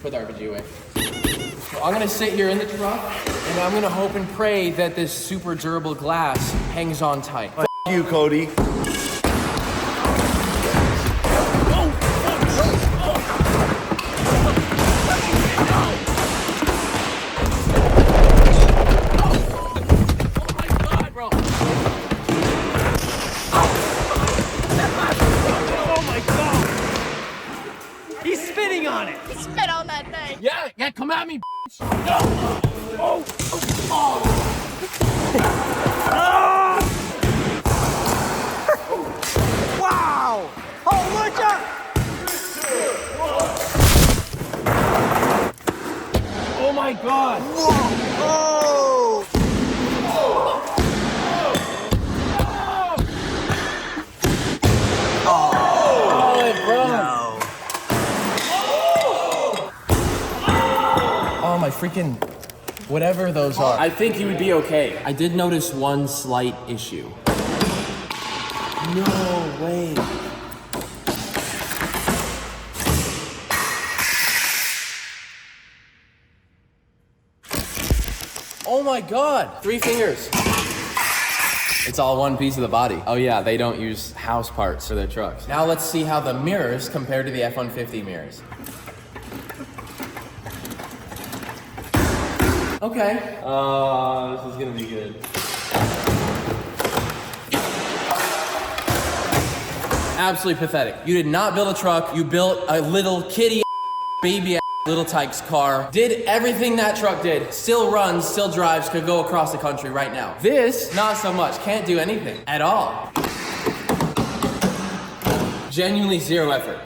Put the RPG away. So I'm gonna sit here in the truck, and I'm gonna hope and pray that this super durable glass hangs on tight. F you, Cody. Spit on that thing. Yeah, come at me, Wow! Oh, watch out! Oh my God! Oh! Oh, it broke. No. Oh my freaking, whatever those are. I think he would be okay. I did notice one slight issue. No way. Oh my God, 3 fingers. It's all one piece of the body. Oh yeah, they don't use house parts for their trucks. Now let's see how the mirrors compare to the F-150 mirrors. Okay. This is gonna be good. Absolutely pathetic. You did not build a truck, you built a little kitty baby Little Tykes car. Did everything that truck did. Still runs, still drives, could go across the country right now. This, not so much. Can't do anything at all. Genuinely zero effort.